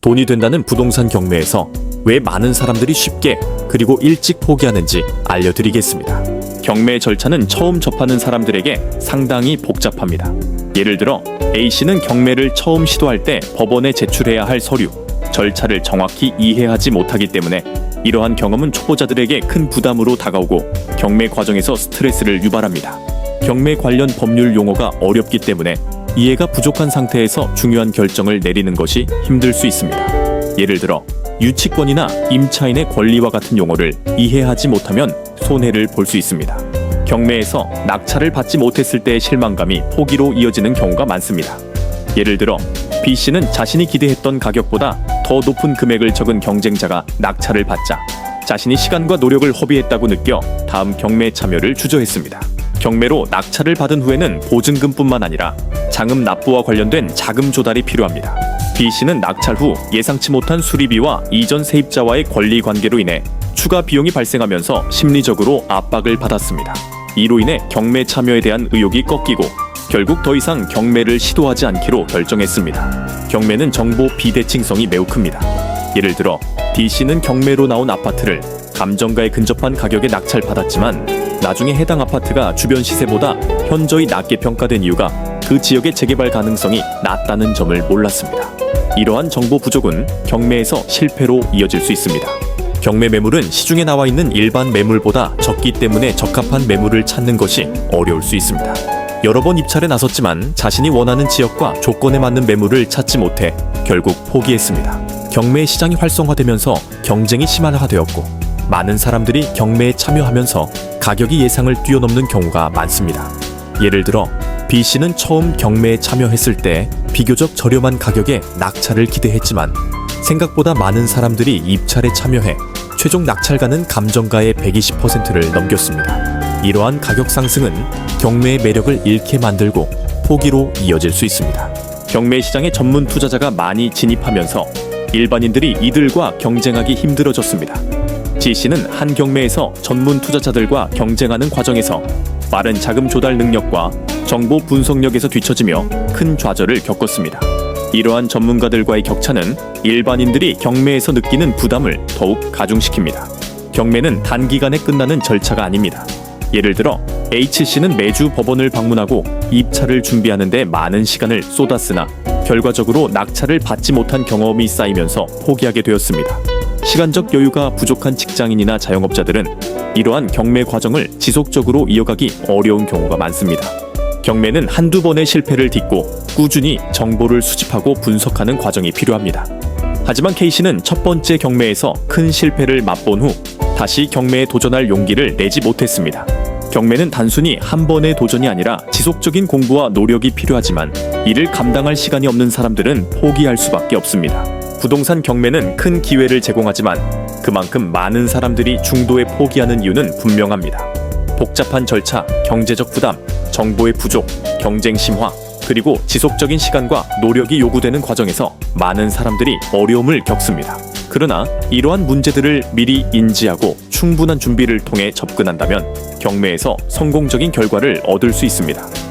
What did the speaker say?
돈이 된다는 부동산 경매에서 왜 많은 사람들이 쉽게 그리고 일찍 포기하는지 알려드리겠습니다. 경매 절차는 처음 접하는 사람들에게 상당히 복잡합니다. 예를 들어 A씨는 경매를 처음 시도할 때 법원에 제출해야 할 서류, 절차를 정확히 이해하지 못하기 때문에 이러한 경험은 초보자들에게 큰 부담으로 다가오고 경매 과정에서 스트레스를 유발합니다. 경매 관련 법률 용어가 어렵기 때문에 이해가 부족한 상태에서 중요한 결정을 내리는 것이 힘들 수 있습니다. 예를 들어 유치권이나 임차인의 권리와 같은 용어를 이해하지 못하면 손해를 볼 수 있습니다. 경매에서 낙찰을 받지 못했을 때의 실망감이 포기로 이어지는 경우가 많습니다. 예를 들어 B씨는 자신이 기대했던 가격보다 더 높은 금액을 적은 경쟁자가 낙찰을 받자 자신이 시간과 노력을 허비했다고 느껴 다음 경매 참여를 주저했습니다. 경매로 낙찰을 받은 후에는 보증금뿐만 아니라 자금 납부와 관련된 자금 조달이 필요합니다. B씨는 낙찰 후 예상치 못한 수리비와 이전 세입자와의 권리 관계로 인해 추가 비용이 발생하면서 심리적으로 압박을 받았습니다. 이로 인해 경매 참여에 대한 의욕이 꺾이고 결국 더 이상 경매를 시도하지 않기로 결정했습니다. 경매는 정보 비대칭성이 매우 큽니다. 예를 들어 D씨는 경매로 나온 아파트를 감정가에 근접한 가격에 낙찰받았지만 나중에 해당 아파트가 주변 시세보다 현저히 낮게 평가된 이유가 그 지역의 재개발 가능성이 낮다는 점을 몰랐습니다. 이러한 정보 부족은 경매에서 실패로 이어질 수 있습니다. 경매 매물은 시중에 나와 있는 일반 매물보다 적기 때문에 적합한 매물을 찾는 것이 어려울 수 있습니다. 여러 번 입찰에 나섰지만 자신이 원하는 지역과 조건에 맞는 매물을 찾지 못해 결국 포기했습니다. 경매 시장이 활성화되면서 경쟁이 심화되었고 많은 사람들이 경매에 참여하면서 가격이 예상을 뛰어넘는 경우가 많습니다. 예를 들어 B씨는 처음 경매에 참여했을 때 비교적 저렴한 가격에 낙찰을 기대했지만 생각보다 많은 사람들이 입찰에 참여해 최종 낙찰가는 감정가의 120%를 넘겼습니다. 이러한 가격 상승은 경매의 매력을 잃게 만들고 포기로 이어질 수 있습니다. 경매 시장에 전문 투자자가 많이 진입하면서 일반인들이 이들과 경쟁하기 힘들어졌습니다. G씨는 한 경매에서 전문 투자자들과 경쟁하는 과정에서 빠른 자금 조달 능력과 정보 분석력에서 뒤처지며 큰 좌절을 겪었습니다. 이러한 전문가들과의 격차는 일반인들이 경매에서 느끼는 부담을 더욱 가중시킵니다. 경매는 단기간에 끝나는 절차가 아닙니다. 예를 들어 H씨는 매주 법원을 방문하고 입찰을 준비하는 데 많은 시간을 쏟았으나 결과적으로 낙찰을 받지 못한 경험이 쌓이면서 포기하게 되었습니다. 시간적 여유가 부족한 직장인이나 자영업자들은 이러한 경매 과정을 지속적으로 이어가기 어려운 경우가 많습니다. 경매는 한두 번의 실패를 딛고 꾸준히 정보를 수집하고 분석하는 과정이 필요합니다. 하지만 K씨는 첫 번째 경매에서 큰 실패를 맛본 후 다시 경매에 도전할 용기를 내지 못했습니다. 경매는 단순히 한 번의 도전이 아니라 지속적인 공부와 노력이 필요하지만 이를 감당할 시간이 없는 사람들은 포기할 수밖에 없습니다. 부동산 경매는 큰 기회를 제공하지만 그만큼 많은 사람들이 중도에 포기하는 이유는 분명합니다. 복잡한 절차, 경제적 부담, 정보의 부족, 경쟁 심화, 그리고 지속적인 시간과 노력이 요구되는 과정에서 많은 사람들이 어려움을 겪습니다. 그러나 이러한 문제들을 미리 인지하고 충분한 준비를 통해 접근한다면 경매에서 성공적인 결과를 얻을 수 있습니다.